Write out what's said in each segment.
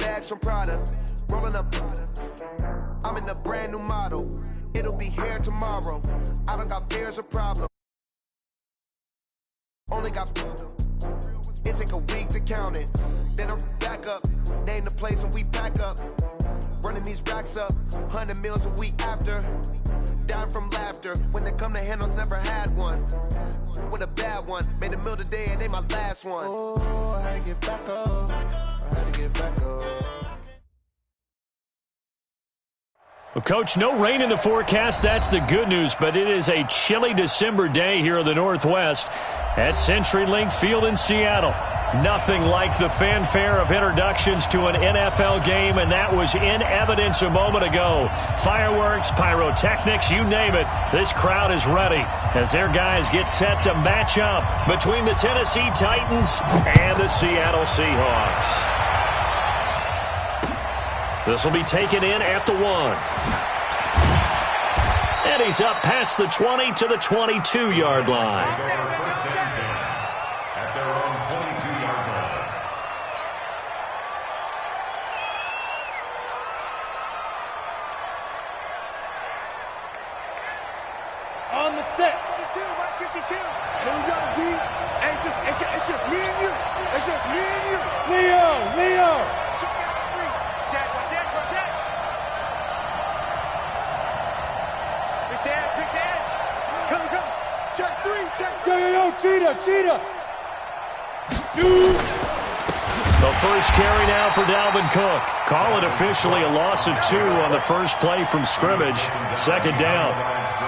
bags from Prada. Rolling up. I'm in a brand new model. It'll be here tomorrow. I don't got fears or problems. Only got. It take a week to count it. Then I'm back up. Name the place and we back up. Running these racks up. 100 meals a week after. Dying from laughter. When they come to handles, never had one. With a bad one. Made a meal today and they my last one. Oh, I had to get back up. I had to get back up. Well, Coach, no rain in the forecast. That's the good news, but it is a chilly December day here in the Northwest at CenturyLink Field in Seattle. Nothing like the fanfare of introductions to an NFL game, and that was in evidence a moment ago. Fireworks, pyrotechnics, you name it. This crowd is ready as their guys get set to match up between the Tennessee Titans and the Seattle Seahawks. This will be taken in at the 1. And he's up past the 20 to the 22-yard line. At their own 22-yard line. On the set. 52, 52. Here we go, D. It's just me and you. It's just me and you. Leo. Check 3, check. Yo, cheetah. The first carry now for Dalvin Cook. Call it officially a loss of 2 on the first play from scrimmage. Second down.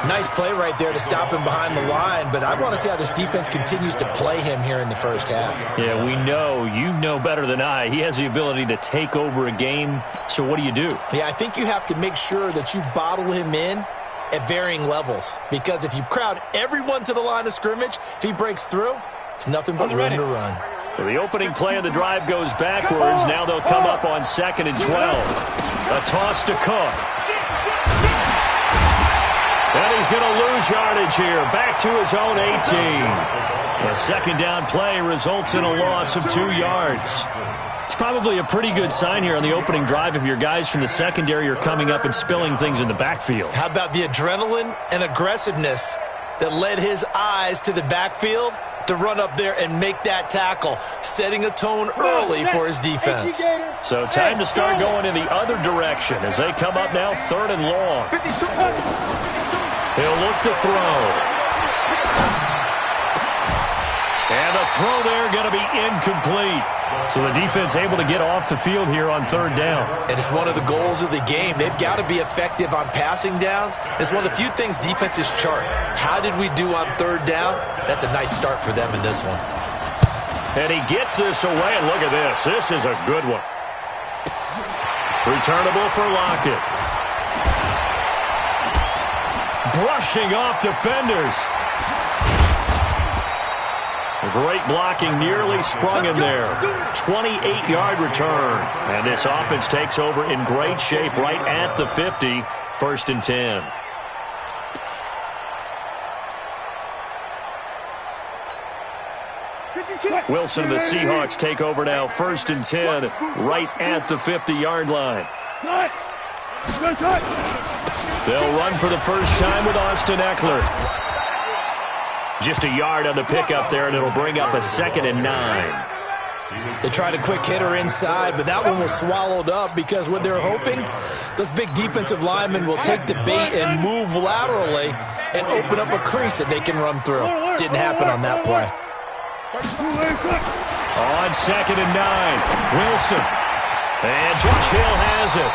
Nice play right there to stop him behind the line, but I want to see how this defense continues to play him here in the first half. Yeah, we know. You know better than I. He has the ability to take over a game. So what do? Yeah, I think you have to make sure that you bottle him in at varying levels, because if you crowd everyone to the line of scrimmage, if he breaks through, it's nothing but room to run. So the opening play of the drive goes backwards. Now they'll come up on 2nd and 12. A toss to Cook. And he's going to lose yardage here. Back to his own 18. A second down play results in a loss of 2 yards. It's probably a pretty good sign here on the opening drive if your guys from the secondary are coming up and spilling things in the backfield. How about the adrenaline and aggressiveness that led his eyes to the backfield to run up there and make that tackle, setting a tone early for his defense. So time to start going in the other direction as they come up now 3rd and long. He'll look to throw. And the throw there going to be incomplete. So the defense able to get off the field here on 3rd down. And it's one of the goals of the game. They've got to be effective on passing downs. It's one of the few things defenses chart. How did we do on 3rd down? That's a nice start for them in this one. And he gets this away, and look at this. This is a good one. Returnable for Lockett. Brushing off defenders. Great blocking, nearly sprung him there. 28-yard return. And this offense takes over in great shape right at the 50. 1st and 10. Wilson and the Seahawks take over now. 1st and 10 right at the 50-yard line. They'll run for the first time with Austin Eckler. Just a yard on the pickup there, and it'll bring up a 2nd and 9. They tried a quick hitter inside, but that one was swallowed up because what they're hoping, those big defensive linemen will take the bait and move laterally and open up a crease that they can run through. Didn't happen on that play. On 2nd and 9, Wilson. And Josh Hill has it.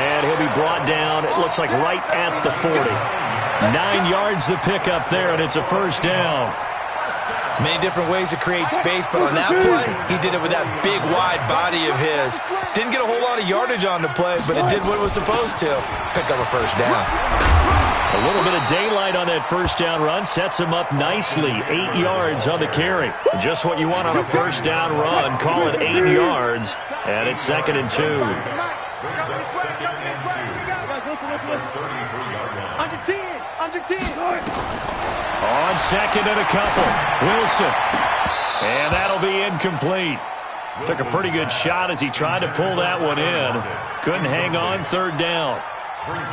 And he'll be brought down, it looks like right at the 40. 9 yards the pickup there, and it's a first down. Many different ways to create space, but on that play, he did it with that big, wide body of his. Didn't get a whole lot of yardage on the play, but it did what it was supposed to. Pick up a first down. A little bit of daylight on that first down run sets him up nicely. 8 yards on the carry. Just what you want on a first down run. Call it 8 yards, and it's 2nd and 2. Under 10. On 2nd and a couple. Wilson. And that'll be incomplete. Took a pretty good shot as he tried to pull that one in. Couldn't hang on third down.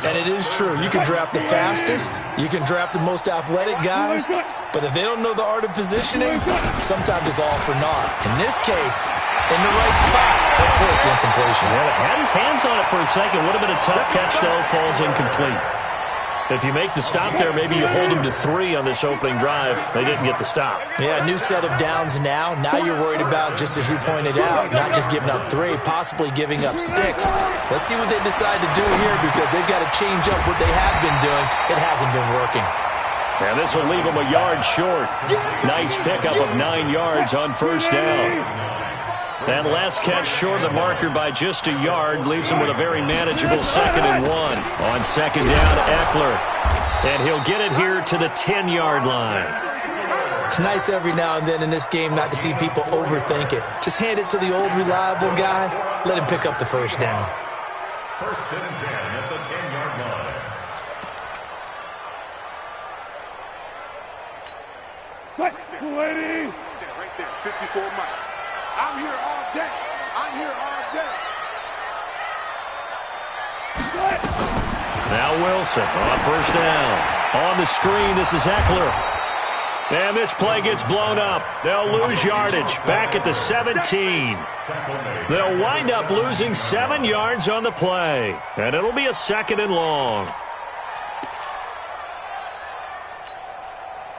And it is true. You can draft the fastest. You can draft the most athletic guys. But if they don't know the art of positioning, sometimes it's all for naught. In this case, in the right spot, they'll force the incompletion. Yeah, had his hands on it for a second. Would have been a tough catch, though. Falls incomplete. If you make the stop there, maybe you hold them to 3 on this opening drive. They didn't get the stop. Yeah, new set of downs now. Now you're worried about, just as you pointed out, not just giving up 3, possibly giving up 6. Let's see what they decide to do here because they've got to change up what they have been doing. It hasn't been working. And this will leave them a yard short. Nice pickup of 9 yards on first down. That last catch short of the marker by just a yard leaves him with a very manageable 2nd and 1. On second down, Eckler. And he'll get it here to the 10-yard line. It's nice every now and then in this game not to see people overthink it. Just hand it to the old reliable guy. Let him pick up the first down. 1st and 10 at the 10-yard line. Right there, 54 miles. I'm here all day. I'm here all day. Now Wilson on first down. On the screen, this is Eckler. And this play gets blown up. They'll lose yardage back at the 17. They'll wind up losing 7 yards on the play. And it'll be a 2nd and long.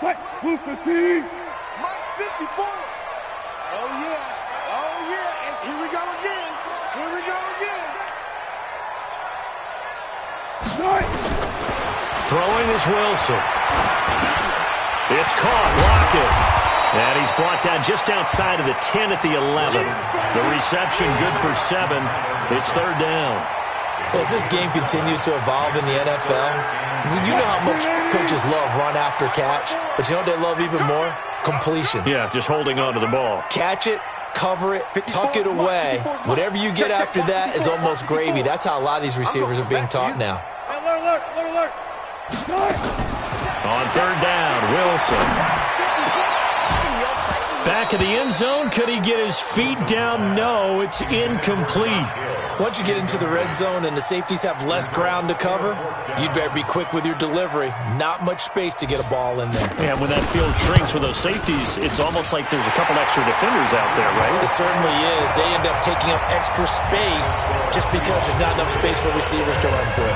Mike 54. Oh, yeah. Oh, yeah. And here we go again. Here we go again. Throwing is Wilson. It's caught. Lockett. And he's brought down just outside of the 10 at the 11. The reception good for 7. It's third down. Well, as this game continues to evolve in the NFL, you know how much coaches love run after catch, but you know what they love even more? Completions. Yeah, just holding on to the ball. Catch it, cover it, tuck it away. Whatever you get after that is almost gravy. That's how a lot of these receivers are being taught now. Alert. On third down, Wilson. Back of the end zone. Could he get his feet down? No, it's incomplete. Once you get into the red zone and the safeties have less ground to cover, you'd better be quick with your delivery. Not much space to get a ball in there. And when that field shrinks with those safeties, it's almost like there's a couple extra defenders out there, right? It certainly is. They end up taking up extra space just because there's not enough space for receivers to run through.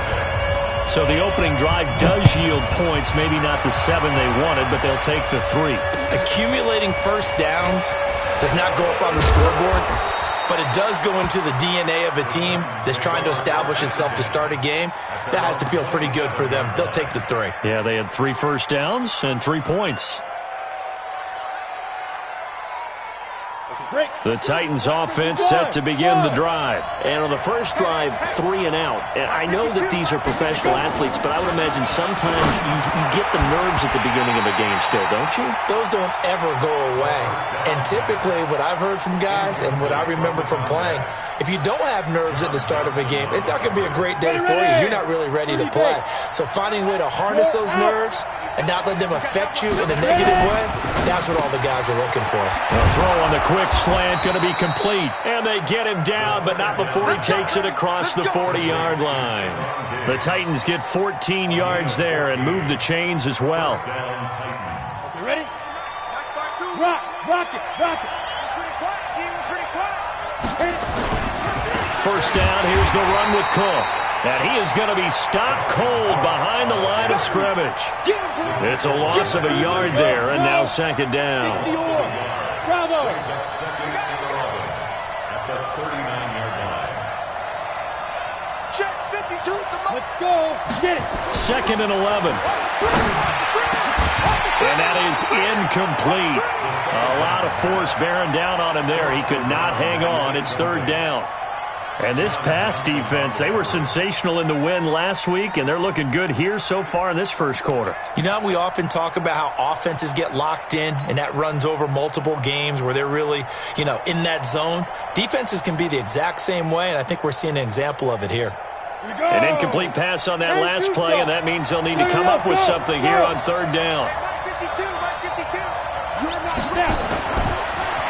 So the opening drive does yield points, maybe not the 7 they wanted, but they'll take the 3. Accumulating first downs does not go up on the scoreboard, but it does go into the DNA of a team that's trying to establish itself to start a game. That has to feel pretty good for them. They'll take the 3. Yeah, they had 3 first downs and 3 points. The Titans offense set to begin the drive. And on the first drive, 3 and out. And I know that these are professional athletes, but I would imagine sometimes you get the nerves at the beginning of a game still, don't you? Those don't ever go away. And typically what I've heard from guys and what I remember from playing, if you don't have nerves at the start of a game, it's not going to be a great day for you. You're not really ready to play. So finding a way to harness those nerves and not let them affect you in a negative way, that's what all the guys are looking for. The throw on the quick slant going to be complete. And they get him down, but not before he takes it across the 40-yard line. The Titans get 14 yards there and move the chains as well. You ready? Rock it. First down, here's the run with Cook. And he is going to be stopped cold behind the line of scrimmage. It's a loss of a yard there, and now second down. Bravo. At the 39-yard line. Check 52. Let's go. Get it. 2nd and 11. And that is incomplete. A lot of force bearing down on him there. He could not hang on. It's third down. And this pass defense, they were sensational in the win last week, and they're looking good here so far in this first quarter. You know, we often talk about how offenses get locked in, and that runs over multiple games where they're really, in that zone. Defenses can be the exact same way, and I think we're seeing an example of it here. An incomplete pass on that last play, and that means they'll need to come up with something here on third down. Mike 52.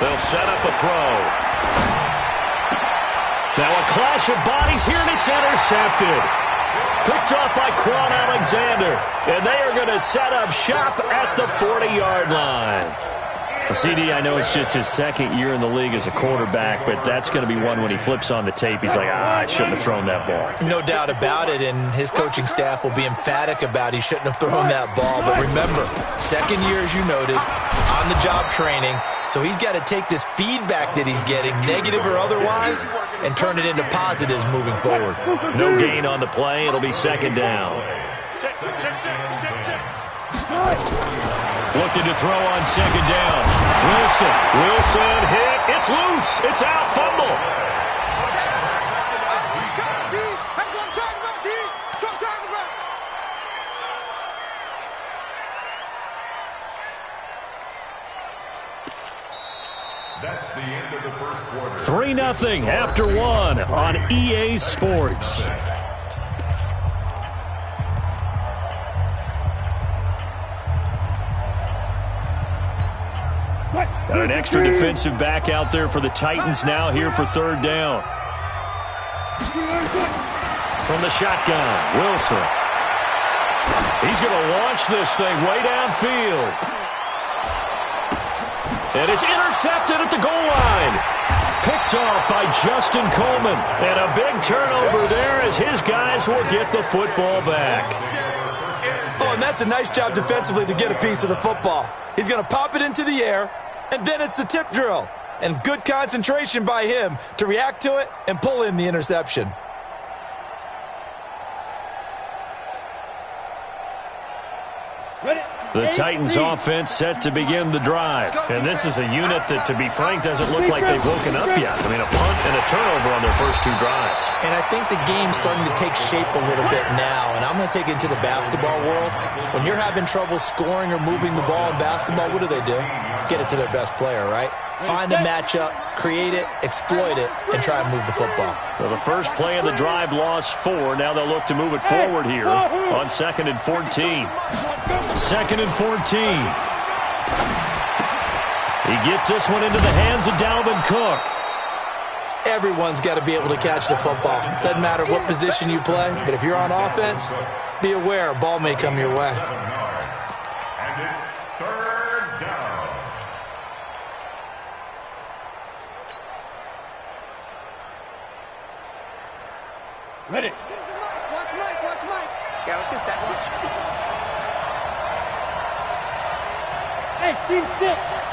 They'll set up a throw. Now a clash of bodies here, and it's intercepted. Picked off by Quan Alexander. And they are going to set up shop at the 40-yard line. CD, I know it's just his second year in the league as a quarterback, but that's going to be one when he flips on the tape. He's like, I shouldn't have thrown that ball. No doubt about it, and his coaching staff will be emphatic about he shouldn't have thrown that ball. But remember, second year, as you noted, on-the-job training. So he's got to take this feedback that he's getting, negative or otherwise, and turn it into positives moving forward. No gain on the play. It'll be second down. Looking to throw on second down. Wilson hit. It's loose. It's out. Fumble. That's the end of the first quarter. 3-0 after one on EA Sports. Got an extra defensive back out there for the Titans now here for third down. From the shotgun, Wilson. He's going to launch this thing way downfield. And it's intercepted at the goal line. Picked off by Justin Coleman. And a big turnover there as his guys will get the football back. Oh, and that's a nice job defensively to get a piece of the football. He's going to pop it into the air, and then it's the tip drill. And good concentration by him to react to it and pull in the interception. The Titans offense set to begin the drive. And this is a unit that, to be frank, doesn't look like they've woken up yet. I mean, a punt and a turnover on their first two drives. And I think the game's starting to take shape a little bit now. And I'm going to take it into the basketball world. When you're having trouble scoring or moving the ball in basketball, what do? Get it to their best player, right? Find a matchup, create it, exploit it, and try and move the football. Well, the first play of the drive lost 4. Now they'll look to move it forward here on 2nd and 14. 2nd and 14. He gets this one into the hands of Dalvin Cook. Everyone's got to be able to catch the football. Doesn't matter what position you play, but if you're on offense, be aware a ball may come your way. And it's third down. Ready. Watch Mike. Yeah, let's get set. Watch. Hey, Steve 6. 5.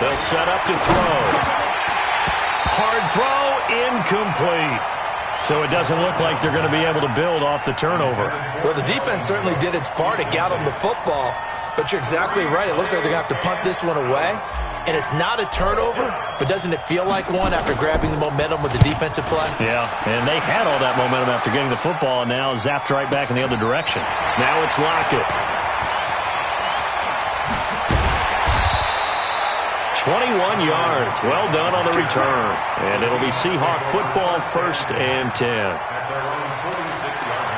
They'll set up to throw. Hard throw, incomplete. So it doesn't look like they're going to be able to build off the turnover. Well, the defense certainly did its part to get them the football, but you're exactly right. It looks like they're going to have to punt this one away. And it's not a turnover, but doesn't it feel like one after grabbing the momentum with the defensive play? Yeah, and they had all that momentum after getting the football, and now zapped right back in the other direction. Now it's Lockett. 21 yards. Well done on the return. And it'll be Seahawk football, 1st and 10. At their own 46-yard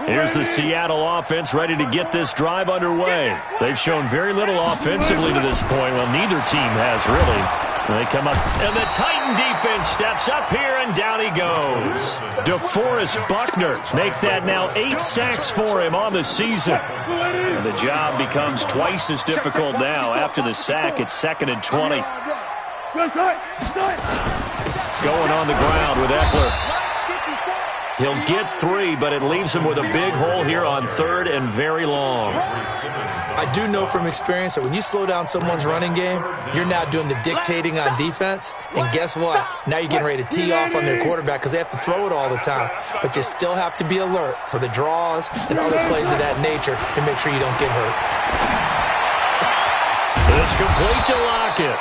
line. Here's the Seattle offense ready to get this drive underway. They've shown very little offensively to this point. Well, neither team has really. They come up, and the Titan defense steps up here, and down he goes. DeForest Buckner make that now 8 sacks for him on the season. And the job becomes twice as difficult now. After the sack, it's 2nd and 20. Going on the ground with Eckler. He'll get 3, but it leaves him with a big hole here on 3rd and very long. I do know from experience that when you slow down someone's running game, you're now doing the dictating on defense. And guess what? Now you're getting ready to tee off on their quarterback because they have to throw it all the time. But you still have to be alert for the draws and other plays of that nature to make sure you don't get hurt. It's complete to Lockett.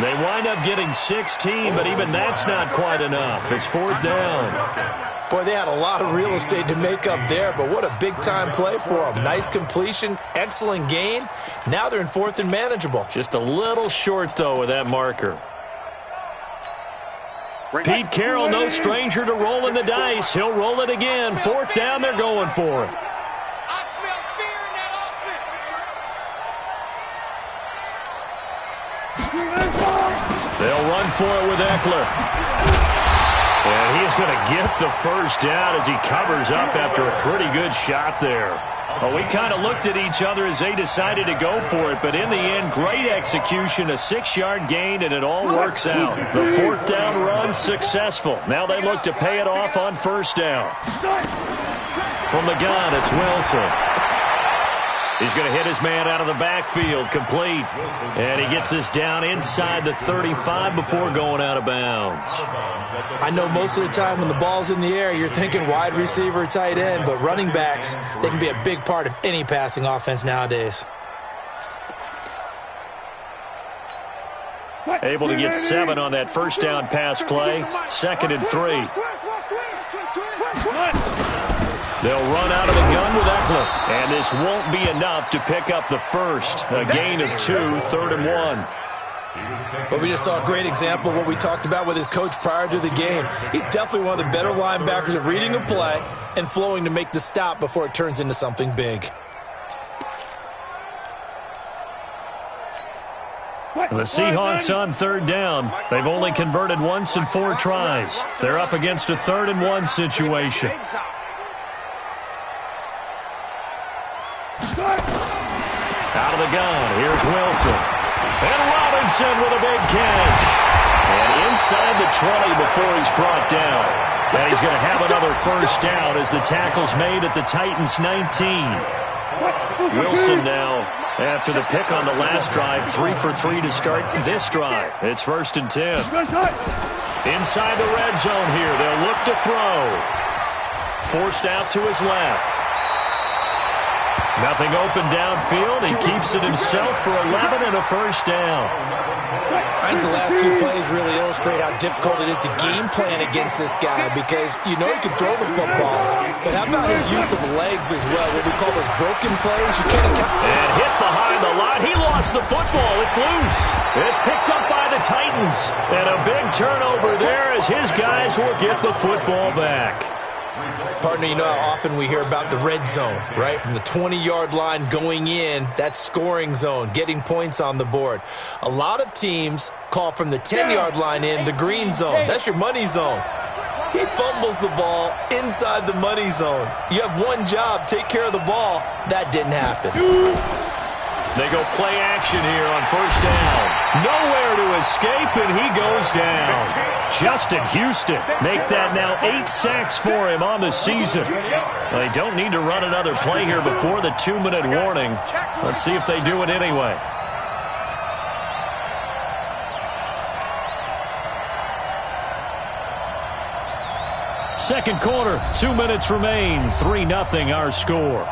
They wind up getting 16, but even that's not quite enough. It's 4th down. Boy, they had a lot of real estate to make up there, but what a big-time play for them. Nice completion, excellent gain. Now they're in 4th and manageable. Just a little short, though, with that marker. Pete Carroll, no stranger to rolling the dice. He'll roll it again. 4th down, they're going for it. I smell fear for it with Eckler. And he's going to get the first down as he covers up after a pretty good shot there. Well, we kind of looked at each other as they decided to go for it, but in the end, great execution, a 6-yard gain, and it all works out. The fourth down run successful. Now they look to pay it off on first down. From the gun, it's Wilson. He's going to hit his man out of the backfield, complete. And he gets this down inside the 35 before going out of bounds. I know most of the time when the ball's in the air, you're thinking wide receiver, tight end, but running backs, they can be a big part of any passing offense nowadays. Able to get 7 on that first down pass play. 2nd and 3. They'll run out of the gun with Eckler. And this won't be enough to pick up the first. A gain of 2, 3rd and 1. But we just saw a great example of what we talked about with his coach prior to the game. He's definitely one of the better linebackers at reading a play and flowing to make the stop before it turns into something big. The Seahawks on 3rd down. They've only converted once in 4 tries. They're up against a 3rd and 1 situation. Out of the gun, here's Wilson. And Robinson with a big catch. And inside the 20 before he's brought down. And he's going to have another first down as the tackle's made at the Titans' 19. Wilson now, after the pick on the last drive, 3 for 3 to start this drive. It's 1st and 10. Inside the red zone here, they'll look to throw. Forced out to his left. Nothing open downfield. He keeps it himself for 11 and a first down. I think the last 2 plays really illustrate how difficult it is to game plan against this guy because you know he can throw the football. But how about his use of legs as well, what we call those broken plays? You can't account. And hit behind the line. He lost the football. It's loose. It's picked up by the Titans. And a big turnover there as his guys will get the football back. Partner, you know how often we hear about the red zone, right? From the 20-yard line going in, that scoring zone, getting points on the board. A lot of teams call from the 10-yard line in the green zone. That's your money zone. He fumbles the ball inside the money zone. You have one job, take care of the ball. That didn't happen. They go play action here on first down. Nowhere to escape, and he goes down. Justin Houston make that now 8 sacks for him on the season. They don't need to run another play here before the 2-minute warning. Let's see if they do it anyway. Second quarter, 2 minutes remain. 3-0 our score.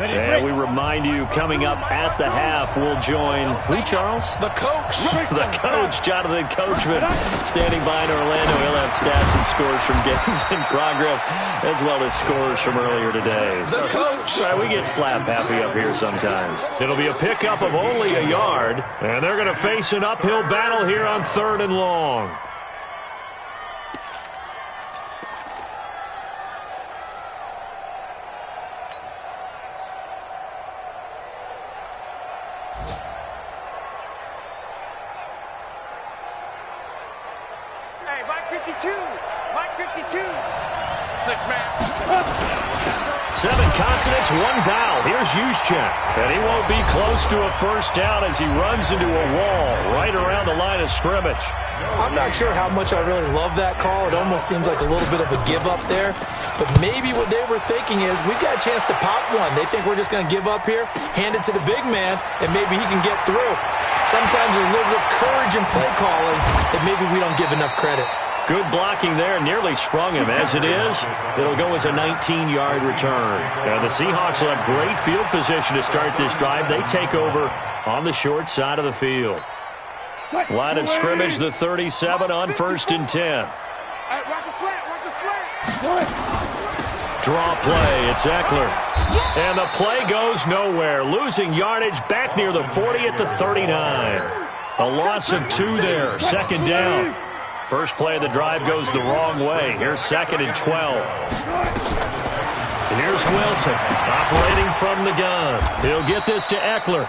And we remind you, coming up at the half, we'll join, who, Charles? The coach. The coach, Jonathan Coachman, standing by in Orlando. He'll have stats and scores from games in progress, as well as scores from earlier today. The coach. Right, we get slap happy up here sometimes. It'll be a pickup of only a yard, and they're going to face an uphill battle here on 3rd and long. Mike 52. 6-man. 7 consonants, 1 vowel. Here's Juszczyk. And he won't be close to a first down as he runs into a wall right around the line of scrimmage. I'm not sure how much I really love that call. It almost seems like a little bit of a give up there. But maybe what they were thinking is, we got a chance to pop one. They think we're just going to give up here, hand it to the big man, and maybe he can get through. Sometimes there's a little bit of courage in play calling that maybe we don't give enough credit. Good blocking there, nearly sprung him. As it is, it'll go as a 19-yard return. The Seahawks will have great field position to start this drive. They take over on the short side of the field. Line of scrimmage, the 37 on 1st and 10. Watch the slant. Draw play, it's Eckler. And the play goes nowhere. Losing yardage back near the 40 at the 39. A loss of 2 there, 2nd down. First play of the drive goes the wrong way. Here's 2nd and 12. Here's Wilson operating from the gun. He'll get this to Eckler.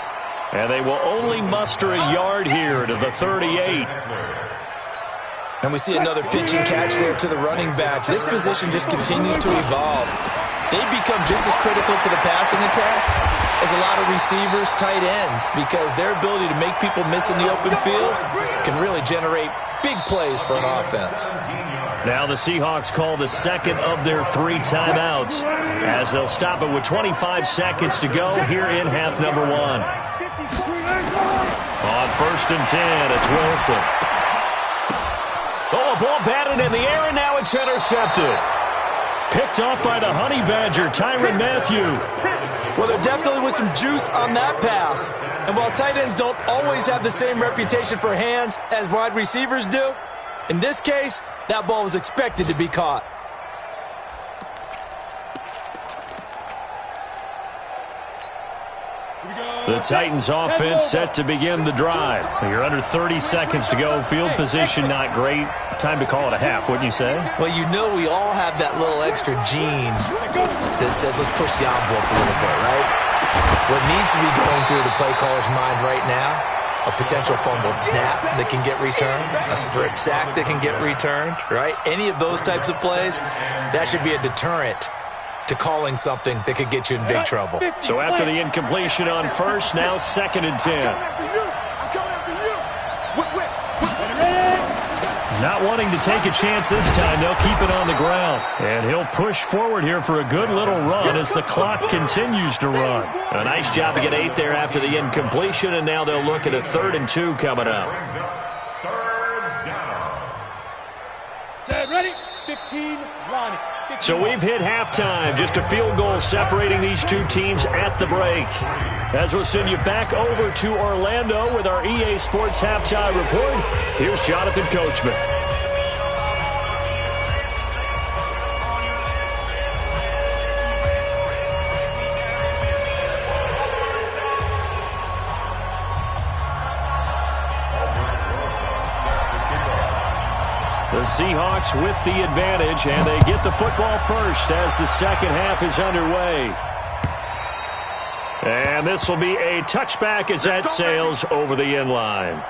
And they will only muster a yard here to the 38. And we see another pitch and catch there to the running back. This position just continues to evolve. They become just as critical to the passing attack as a lot of receivers, tight ends, because their ability to make people miss in the open field can really generate big plays for an offense. Now the Seahawks call the second of their 3 timeouts as they'll stop it with 25 seconds to go here in half number 1. On 1st and 10, it's Wilson. Oh, a ball batted in the air, and now it's intercepted. Picked off by the Honey Badger, Tyrann Mathieu. Well, there definitely was some juice on that pass. And while tight ends don't always have the same reputation for hands as wide receivers do, in this case, that ball was expected to be caught. The Titans offense set to begin the drive. You're under 30 seconds to go. Field position not great. Time to call it a half, wouldn't you say? Well, you know we all have that little extra gene that says let's push the envelope a little bit, right? What needs to be going through the play caller's mind right now, a potential fumbled snap that can get returned, a strip sack that can get returned, right? Any of those types of plays, that should be a deterrent to calling something that could get you in big trouble. So after the incompletion on 1st, now 2nd and 10. Not wanting to take a chance this time, they'll keep it on the ground. And he'll push forward here for a good little run as the clock continues to run. A nice job to get 8 there after the incompletion, and now they'll look at a 3rd and 2 coming up. Set, ready, 15, line. So we've hit halftime, just a field goal separating these 2 teams at the break. As we'll send you back over to Orlando with our EA Sports Halftime Report, here's Jonathan Coachman. The Seahawks with the advantage, and they get the football first as the second half is underway. And this will be a touchback as that sails over the end line.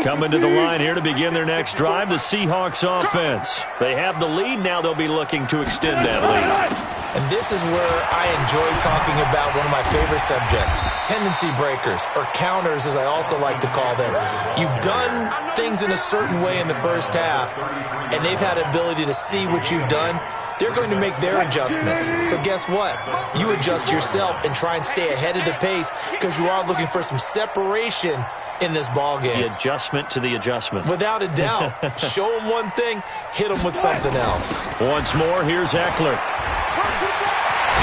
Coming to the line here to begin their next drive, the Seahawks offense. They have the lead. Now they'll be looking to extend that lead. And this is where I enjoy talking about one of my favorite subjects, tendency breakers, or counters as I also like to call them. You've done things in a certain way in the first half, and they've had the ability to see what you've done. They're going to make their adjustments. So guess what? You adjust yourself and try and stay ahead of the pace because you are looking for some separation in this ball game. The adjustment to the adjustment. Without a doubt. Show them one thing, hit them with something else. Once more, here's Eckler.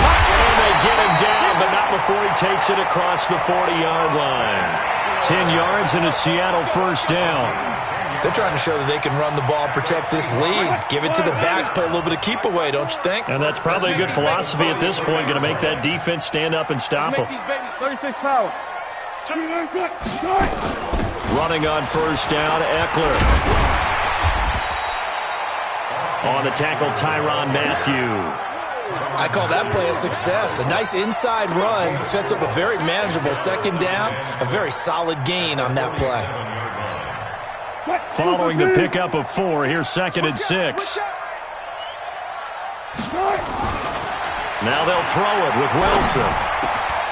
And they get him down, but not before he takes it across the 40-yard line. 10 yards and a Seattle first down. They're trying to show that they can run the ball, protect this lead, give it to the backs, play a little bit of keep away, don't you think? And that's probably a good philosophy at this point, going to make that defense stand up and stop them. Running on first down, Eckler. On the tackle, Tyrann Mathieu. I call that play a success. A nice inside run sets up a very manageable second down, a very solid gain on that play. Following the pickup of 4, here's 2nd and 6. Now they'll throw it with Wilson.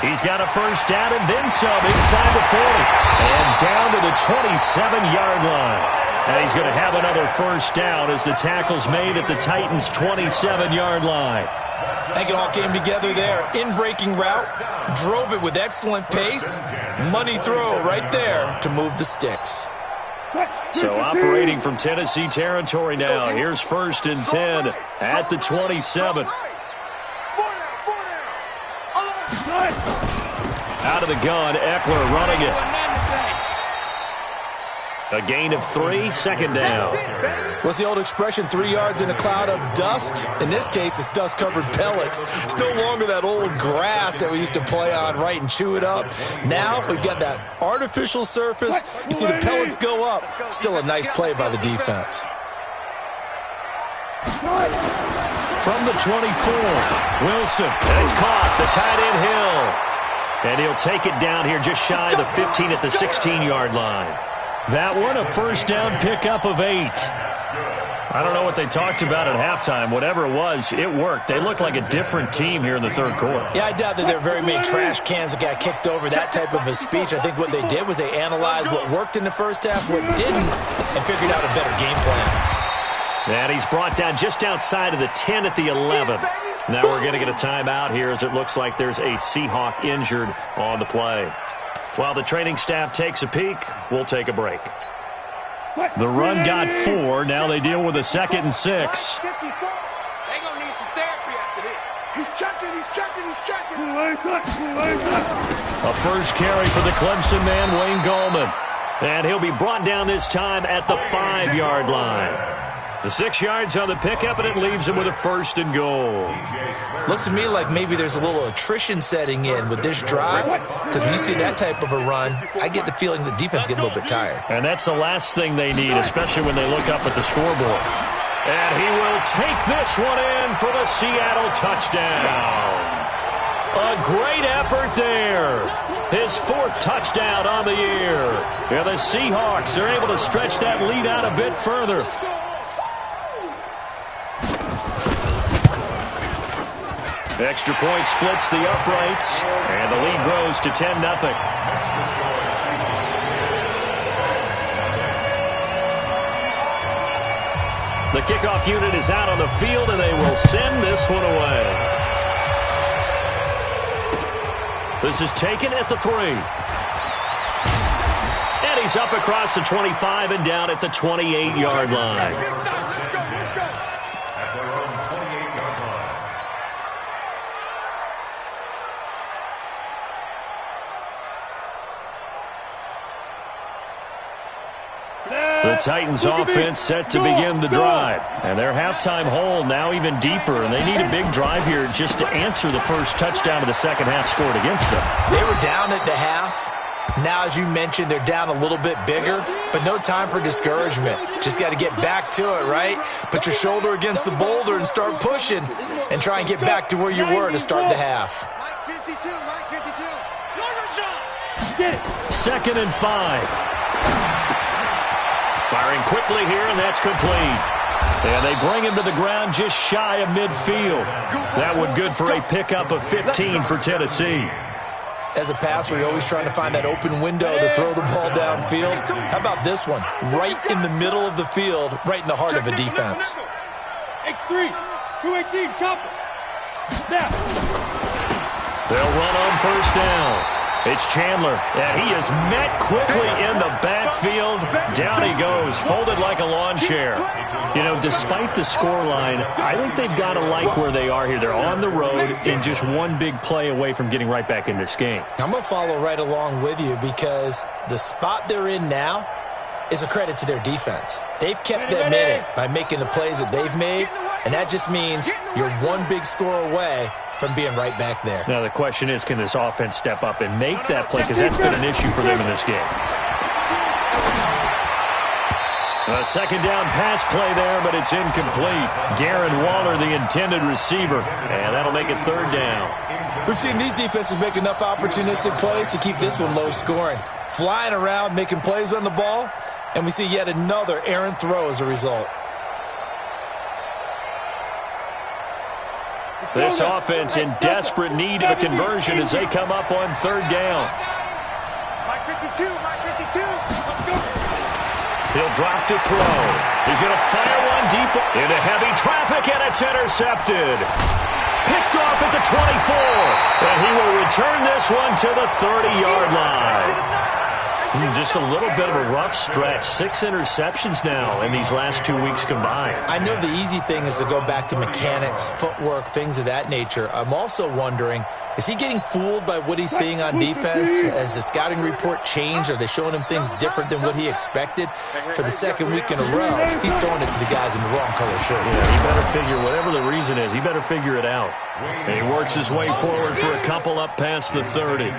He's got a first down and then some inside the 40. And down to the 27-yard line. And he's going to have another first down as the tackle's made at the Titans' 27-yard line. I think it all came together there. In-breaking route, drove it with excellent pace. Money throw right there to move the sticks. So operating from Tennessee territory now. Here's 1st and 10 at the 27. Out of the gun, Eckler running it. A gain of 3, second down. What's the old expression, 3 yards in a cloud of dust? In this case, it's dust-covered pellets. It's no longer that old grass that we used to play on, right, and chew it up. Now we've got that artificial surface. You see the pellets go up. Still a nice play by the defense. from the 24. Wilson, and it's caught. The tight end Hill. And he'll take it down here just shy of the 15 at the 16-yard line. That one, a first down pickup of 8. I don't know what they talked about at halftime. Whatever it was, it worked. They look like a different team here in the third quarter. Yeah, I doubt that there are very many trash cans that got kicked over, that type of a speech. I think what they did was they analyzed what worked in the first half, what didn't, and figured out a better game plan. And he's brought down just outside of the 10 at the 11. Now we're going to get a timeout here as it looks like there's a Seahawk injured on the play. While the training staff takes a peek, we'll take a break. The run got 4. Now they deal with a 2nd and 6. They're going to need some therapy after this. He's checking. A first carry for the Clemson man, Wayne Gallman. And he'll be brought down this time at the 5-yard line. The 6 yards on the pickup, and it leaves him with a 1st and goal. Looks to me like maybe there's a little attrition setting in with this drive, because when you see that type of a run, I get the feeling the defense get a little bit tired. And that's the last thing they need, especially when they look up at the scoreboard. And he will take this one in for the Seattle touchdown. A great effort there. His 4th touchdown on the year. And the Seahawks are able to stretch that lead out a bit further. Extra point splits the uprights, and the lead grows to 10-0. The kickoff unit is out on the field, and they will send this one away. This is taken at the 3. And he's up across the 25 and down at the 28-yard line. The Titans offense set to begin the drive. And their halftime hole now even deeper. And they need a big drive here just to answer the first touchdown of the second half scored against them. They were down at the half. Now, as you mentioned, they're down a little bit bigger. But no time for discouragement. Just got to get back to it, right? Put your shoulder against the boulder and start pushing. And try and get back to where you were to start the half. Mike 52. 2nd and 5. Firing quickly here, and that's complete. And they bring him to the ground just shy of midfield. That one good for a pickup of 15 for Tennessee. As a passer, you're always trying to find that open window to throw the ball downfield. How about this one? Right in the middle of the field, right in the heart of a defense. X3, 218, chopper. Snap. They'll run on first down. It's Chandler, and he is met quickly in the backfield. Down he goes, folded like a lawn chair. You know, despite the scoreline, I think they've got to like where they are here. They're on the road and just one big play away from getting right back in this game. I'm going to follow right along with you because the spot they're in now is a credit to their defense. They've kept them in it by making the plays that they've made, and that just means you're one big score away from being right back there. Now the question is, can this offense step up and make that play? Because that's been an issue for them in this game. A second down pass play there, but it's incomplete. Darren Waller, the intended receiver, and that'll make it 3rd down. We've seen these defenses make enough opportunistic plays to keep this one low scoring. Flying around, making plays on the ball, and we see yet another errant throw as a result. This offense in desperate need of a conversion as they come up on 3rd down. Mike 52. Let's go. He'll drop to throw. He's going to fire one deep into heavy traffic, and it's intercepted. Picked off at the 24. And he will return this one to the 30-yard line. Just a little bit of a rough stretch. 6 interceptions now in these last 2 weeks combined. I know the easy thing is to go back to mechanics, footwork, things of that nature. I'm also wondering, is he getting fooled by what he's seeing on defense? Has the scouting report changed? Are they showing him things different than what he expected? For the 2nd week in a row, he's throwing it to the guys in the wrong color shirt. Yeah, he better figure, whatever the reason is, he better figure it out. And he works his way forward for a couple up past the 30.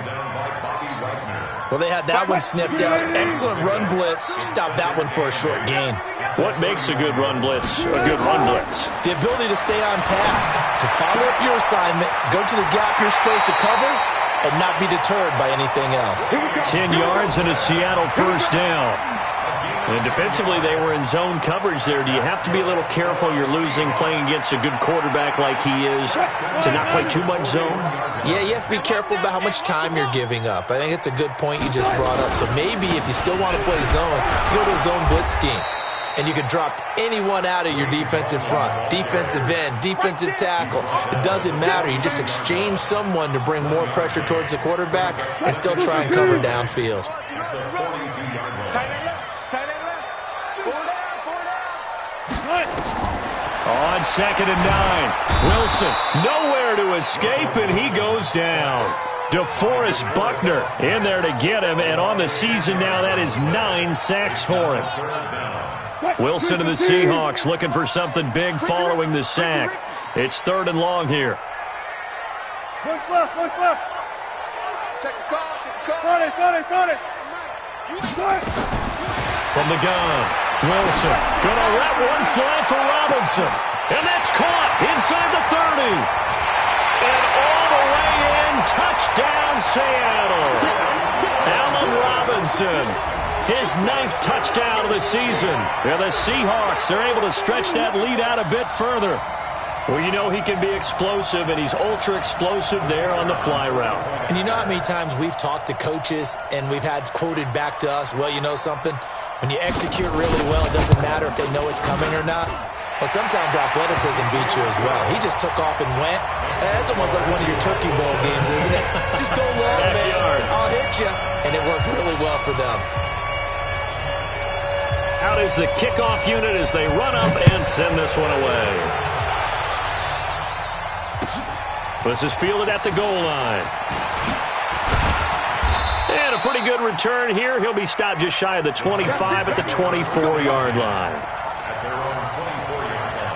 Well, they had that one snipped out. Excellent run blitz. Stop that one for a short gain. What makes a good run blitz a good run blitz? The ability to stay on task, to follow up your assignment, go to the gap you're supposed to cover, and not be deterred by anything else. 10 yards and a Seattle first down. And defensively, they were in zone coverage there. Do you have to be a little careful you're losing playing against a good quarterback like he is to not play too much zone? Yeah, you have to be careful about how much time you're giving up. I think it's a good point you just brought up. So maybe if you still want to play zone, you go to a zone blitz scheme. And you can drop anyone out of your defensive front, defensive end, defensive tackle. It doesn't matter. You just exchange someone to bring more pressure towards the quarterback and still try and cover downfield. On 2nd and 9, Wilson nowhere to escape, and he goes down. DeForest Buckner in there to get him, and on the season now, that is 9 sacks for him. Wilson and the Seahawks looking for something big following the sack. It's 3rd and long here. Look left. Check the call. Got it. From the gun, Wilson gonna let one fly for Robinson. And that's caught inside the 30. And all the way in, touchdown Seattle. Allen Robinson, his 9th touchdown of the season. And the Seahawks are able to stretch that lead out a bit further. Well, you know he can be explosive, and he's ultra-explosive there on the fly route. And you know how many times we've talked to coaches, and we've had quoted back to us, well, you know something? When you execute really well, it doesn't matter if they know it's coming or not. Well, sometimes athleticism beats you as well. He just took off and went. That's almost like one of your Turkey Bowl games, isn't it? Just go long, man. I'll hit you. And it worked really well for them. Out is the kickoff unit as they run up and send this one away. This is fielded at the goal line. And a pretty good return here. He'll be stopped just shy of the 25 at the 24-yard line. At their own 24-yard line.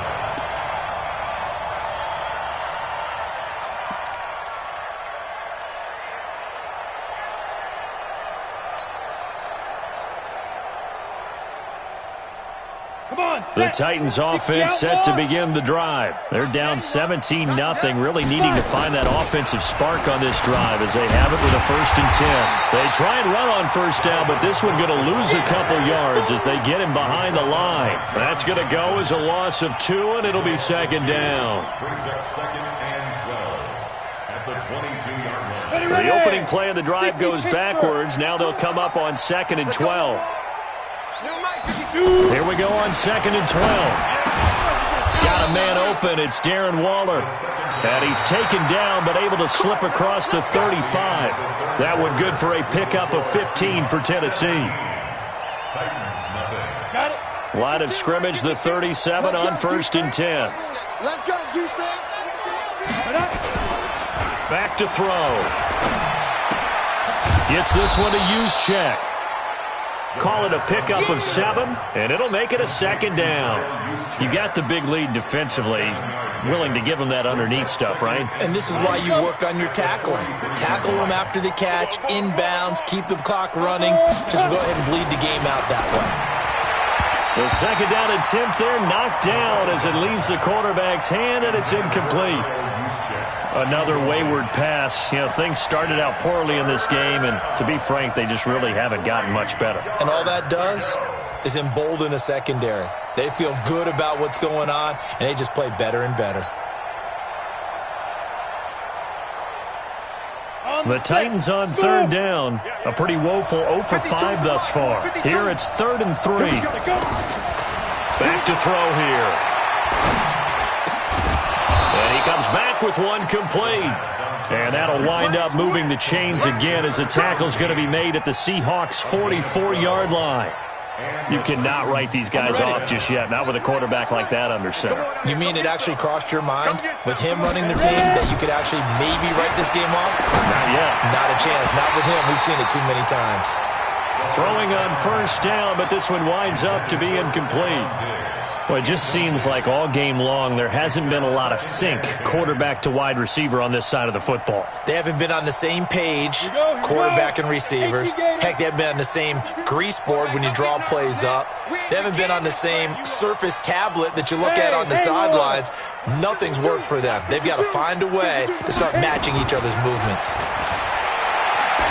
The Titans offense set to begin the drive. They're down 17-0, really needing to find that offensive spark on this drive as they have it with a 1st and 10. They try and run on 1st down, but this one going to lose a couple yards as they get him behind the line. That's going to go as a loss of 2, and it'll be 2nd down. Brings up 2nd and 12 at the 22-yard line. So the opening play of the drive goes backwards. Now they'll come up on 2nd and 12. Here we go on 2nd and 12. Got a man open. It's Darren Waller. And he's taken down but able to slip across the 35. That one good for a pickup of 15 for Tennessee. Line of scrimmage, the 37 on 1st and 10. Let's go, defense. Back to throw. Gets this one to Juszczyk. Call it a pickup of 7, and it'll make it a 2nd down. You got the big lead defensively. Willing to give them that underneath stuff, right? And this is why you work on your tackling. Tackle them after the catch, inbounds, keep the clock running. Just go ahead and bleed the game out that way. The 2nd down attempt there knocked down as it leaves the quarterback's hand, and it's incomplete. Another wayward pass. You know, things started out poorly in this game, and to be frank, they just really haven't gotten much better. And all that does is embolden a secondary. They feel good about what's going on, and they just play better and better. The Titans on 3rd down. A pretty woeful 0 for 5 thus far. Here it's 3rd and 3. Back to throw here. And he comes back with one complete. And that'll wind up moving the chains again as the tackle's going to be made at the Seahawks' 44-yard line. You cannot write these guys off just yet, not with a quarterback like that under center. You mean it actually crossed your mind with him running the team that you could actually maybe write this game off? Not yet. Not a chance. Not with him. We've seen it too many times. Throwing on 1st down, but this one winds up to be incomplete. Well, it just seems like all game long there hasn't been a lot of sync quarterback to wide receiver on this side of the football. They haven't been on the same page, quarterback and receivers. Heck, they haven't been on the same grease board when you draw plays up. They haven't been on the same Surface tablet that you look at on the sidelines. Nothing's worked for them. They've got to find a way to start matching each other's movements.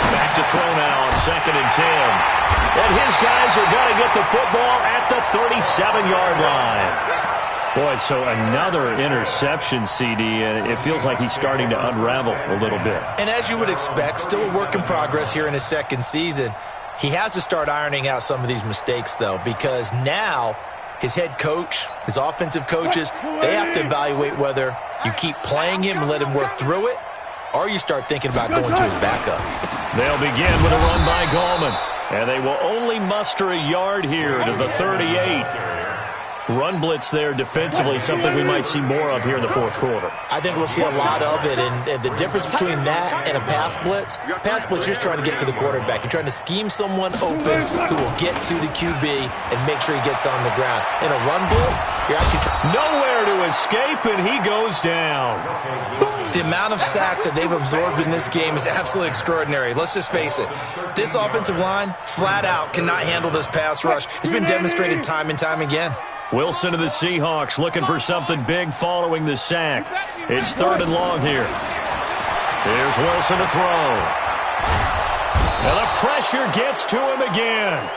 Back to throw now on 2nd and 10. And his guys are going to get the football at the 37-yard line. Boy, so another interception, CD, and it feels like he's starting to unravel a little bit. And as you would expect, still a work in progress here in his second season. He has to start ironing out some of these mistakes, though, because now his head coach, his offensive coaches, they have to evaluate whether you keep playing him and let him work through it, or you start thinking about going to his backup. They'll begin with a run by Gallman. And they will only muster a yard here to the 38. Run blitz there defensively, something we might see more of here in the fourth quarter. I think we'll see a lot of it, and the difference between that and a pass blitz you're just trying to get to the quarterback. You're trying to scheme someone open who will get to the QB and make sure he gets on the ground. In a run blitz, you're actually nowhere to escape, and he goes down. The amount of sacks that they've absorbed in this game is absolutely extraordinary. Let's just face it. This offensive line, flat out, cannot handle this pass rush. It's been demonstrated time and time again. Wilson of the Seahawks looking for something big following the sack. It's 3rd and long here. Here's Wilson to throw. And the pressure gets to him again.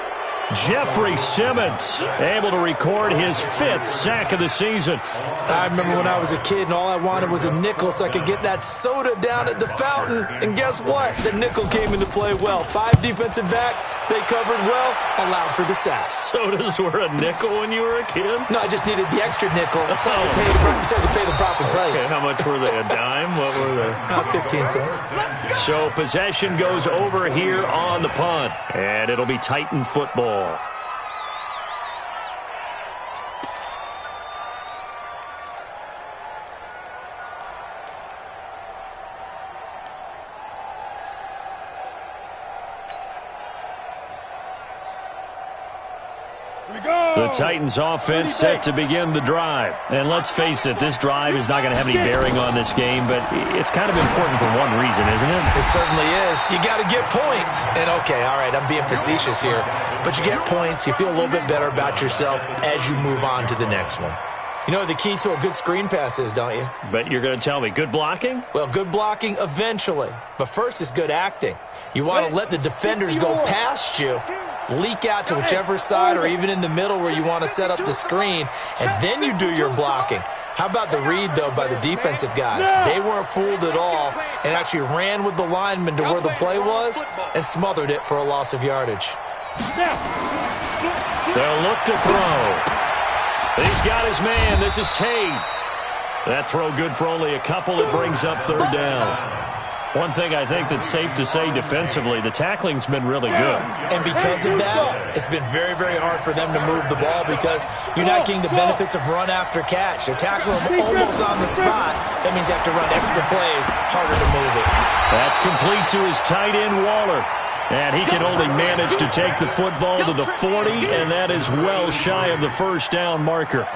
Jeffrey Simmons able to record his 5th sack of the season. I remember when I was a kid and all I wanted was a nickel so I could get that soda down at the fountain. And guess what? The nickel came into play well. 5 defensive backs, they covered well, allowed for the sacks. Sodas were a nickel when you were a kid? No, I just needed the extra nickel so I could pay the proper price. Okay, how much were they? A dime? What were they? 15 cents. So possession goes over here on the punt. And it'll be Titan football. The Titans offense set to begin the drive. And let's face it, this drive is not going to have any bearing on this game, but it's kind of important for one reason, isn't it? It certainly is. You got to get points. And okay, all right, I'm being facetious here, but you get points, you feel a little bit better about yourself as you move on to the next one. You know what the key to a good screen pass is, don't you? But you're going to tell me, good blocking? Well, good blocking eventually. But first is good acting. You want to let the defenders go past you, leak out to whichever side or even in the middle where you want to set up the screen, and then you do your blocking. How about the read, though, by the defensive guys? They weren't fooled at all and actually ran with the lineman to where the play was and smothered it for a loss of yardage. They'll look to throw. He's got his man. This is Tate. That throw good for only a couple. It brings up 3rd down. One thing I think that's safe to say defensively, the tackling's been really good. And because of that, it's been very, very hard for them to move the ball because you're not getting the benefits of run after catch. They're tackling them almost on the spot. That means they have to run extra plays, harder to move it. That's complete to his tight end, Waller. And he can only manage to take the football to the 40, and that is well shy of the 1st down marker.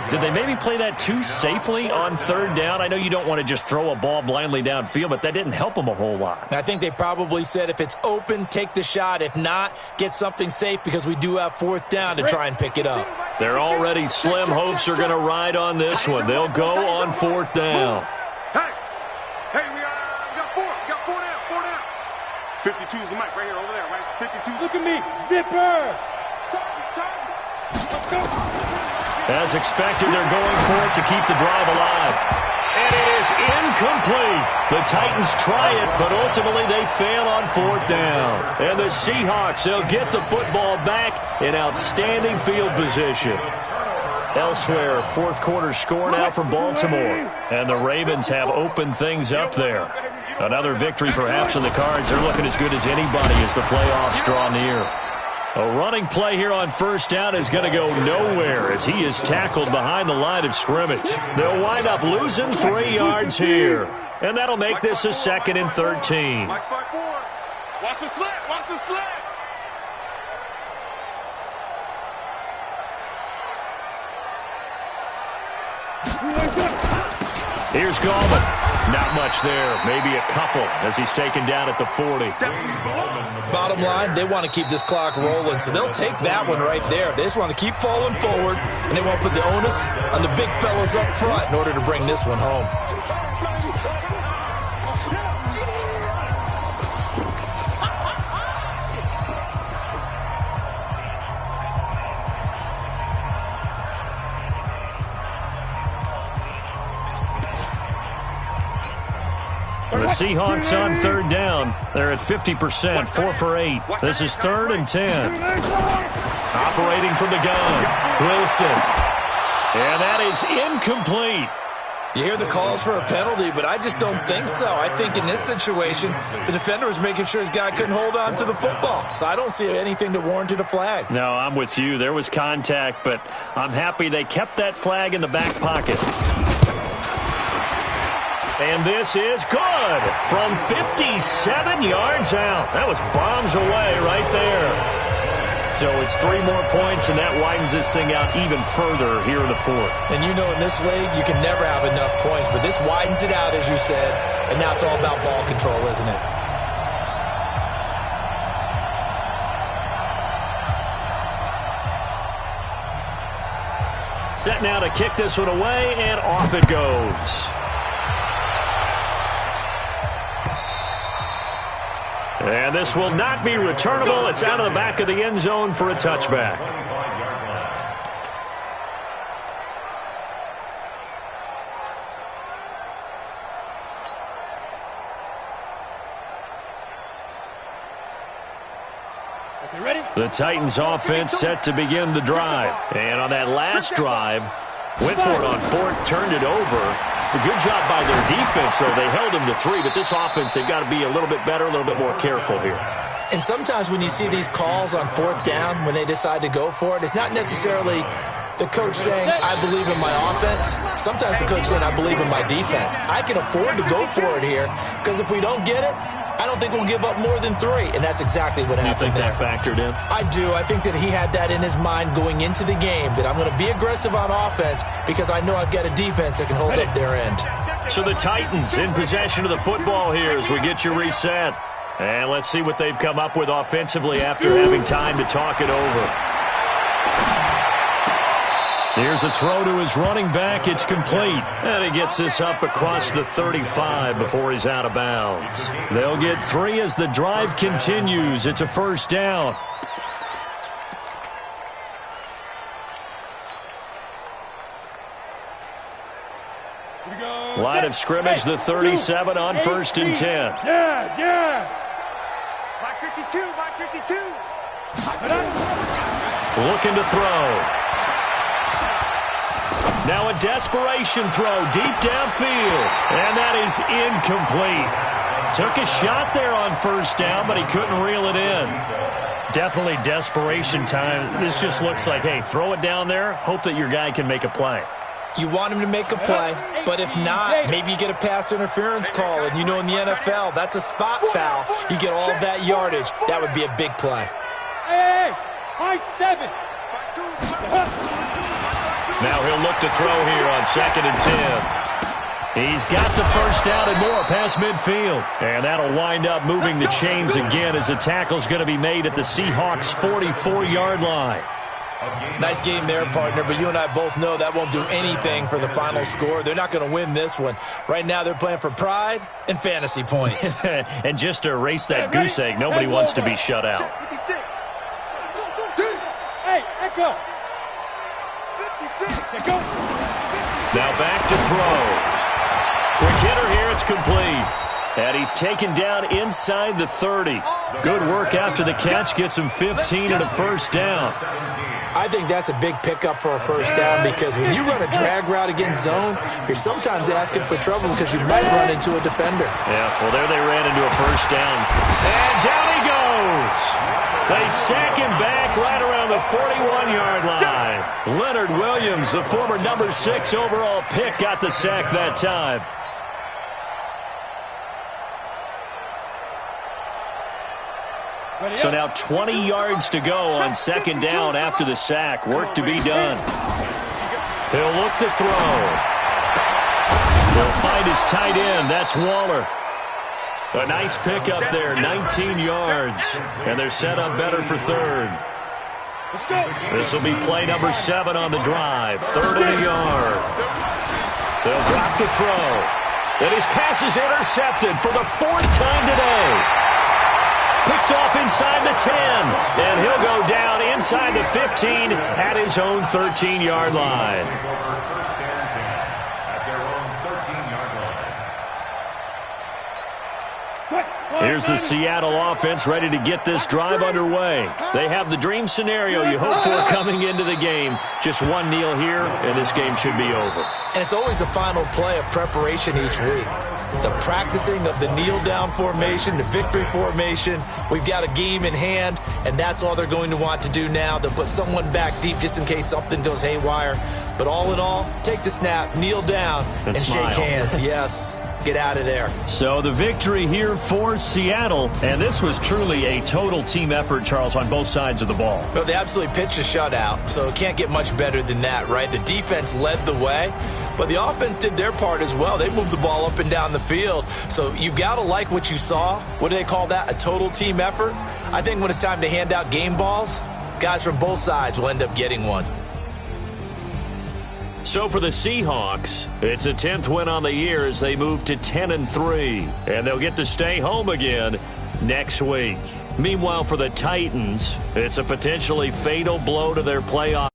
Did they maybe play that too safely on 3rd down? I know you don't want to just throw a ball blindly downfield, but that didn't help them a whole lot. I think they probably said if it's open, take the shot. If not, get something safe because we do have 4th down to try and pick it up. They're already slim hopes are going to ride on this one. They'll go on 4th down. Hey, we got 4. We got 4 down. 4 down. 52 is the mic right here, over there, right? 52. Look at me. Zipper. As expected, they're going for it to keep the drive alive. And it is incomplete. The Titans try it, but ultimately they fail on 4th down. And the Seahawks, they'll get the football back in outstanding field position. Elsewhere, 4th quarter score now for Baltimore. And the Ravens have opened things up there. Another victory perhaps in the cards. They're looking as good as anybody as the playoffs draw near. A running play here on 1st down is going to go nowhere as he is tackled behind the line of scrimmage. They'll wind up losing 3 yards here. And that'll make this a 2nd and 13. Watch the slant. Watch the slant. Here's Gallman. Not much there. Maybe a couple as he's taken down at the 40. Bottom line, they want to keep this clock rolling, so they'll take that one right there. They just want to keep falling forward, and they want to put the onus on the big fellas up front in order to bring this one home. The Seahawks on third down. They're at 50%, 4 for 8. This is 3rd and 10. Operating from the gun, Wilson. And that is incomplete. You hear the calls for a penalty, but I just don't think so. I think in this situation, the defender was making sure his guy couldn't hold on to the football. So I don't see anything that warranted a flag. No, I'm with you. There was contact, but I'm happy they kept that flag in the back pocket. And this is good from 57 yards out. That was bombs away right there. So it's 3 more points, and that widens this thing out even further here in the 4th. And you know in this league, you can never have enough points, but this widens it out, as you said, and now it's all about ball control, isn't it? Set now to kick this one away, and off it goes. And this will not be returnable. It's out of the back of the end zone for a touchback. The Titans offense set to begin the drive. And on that last drive, went for it on 4th, turned it over. A good job by their defense, though. They held him to 3, but this offense, they've got to be a little bit better, a little bit more careful here. And sometimes when you see these calls on 4th down, when they decide to go for it, it's not necessarily the coach saying, I believe in my offense. Sometimes the coach saying, I believe in my defense. I can afford to go for it here, because if we don't get it, I don't think we'll give up more than 3, and that's exactly what happened there. You think that factored in? I do. I think that he had that in his mind going into the game, that I'm going to be aggressive on offense because I know I've got a defense that can hold up their end. So the Titans in possession of the football here as we get you reset. And let's see what they've come up with offensively after having time to talk it over. Here's a throw to his running back. It's complete. And he gets this up across the 35 before he's out of bounds. They'll get 3 as the drive continues. It's a 1st down. Line of scrimmage, the 37 on 1st and 10. Yes. My 52, my 52. Looking to throw. Now a desperation throw deep downfield. And that is incomplete. Took a shot there on 1st down, but he couldn't reel it in. Definitely desperation time. This just looks like, hey, throw it down there, hope that your guy can make a play. You want him to make a play, but if not, maybe you get a pass interference call. And you know in the NFL, that's a spot foul. You get all of that yardage. That would be a big play. Hey, high 7. Now he'll look to throw here on 2nd and 10. He's got the 1st down and more past midfield. And that'll wind up moving the chains again as the tackle's going to be made at the Seahawks' 44-yard line. Nice game there, partner, but you and I both know that won't do anything for the final score. They're not going to win this one. Right now they're playing for pride and fantasy points. And just to erase that goose egg, nobody wants to be shut out. Hey, Echo. Now back to throw. Quick hitter here, it's complete. And he's taken down inside the 30. Good work after the catch, gets him 15 and a 1st down. I think that's a big pickup for a 1st down because when you run a drag route against zone, you're sometimes asking for trouble because you might run into a defender. Yeah, well, there they ran into a 1st down. And down he goes. They sack him back right around the 41-yard line. Leonard Williams, the former number 6 overall pick, got the sack that time. So now 20 yards to go on 2nd down after the sack. Work to be done. He'll look to throw. He'll find his tight end. That's Waller. A nice pickup there, 19 yards. And they're set up better for third. This will be play number 7 on the drive. 3rd and a yard. They'll drop the throw. And his pass is intercepted for the 4th time today. Picked off inside the 10. And he'll go down inside the 15 at his own 13-yard line. Here's the Seattle offense ready to get this drive underway. They have the dream scenario you hope for coming into the game. Just one kneel here, and this game should be over. And it's always the final play of preparation each week. The practicing of the kneel-down formation, the victory formation. We've got a game in hand, and that's all they're going to want to do now. They'll put someone back deep just in case something goes haywire. But all in all, take the snap, kneel down, and shake hands. Yes, get out of there. So the victory here for Seattle, and this was truly a total team effort, Charles, on both sides of the ball. Well, they absolutely pitched a shutout, so it can't get much better than that, right? The defense led the way, but the offense did their part as well. They moved the ball up and down the field, so you've got to like what you saw. What do they call that? A total team effort? I think when it's time to hand out game balls, guys from both sides will end up getting one. So for the Seahawks, it's a 10th win on the year as they move to 10-3, and they'll get to stay home again next week. Meanwhile, for the Titans, it's a potentially fatal blow to their playoff.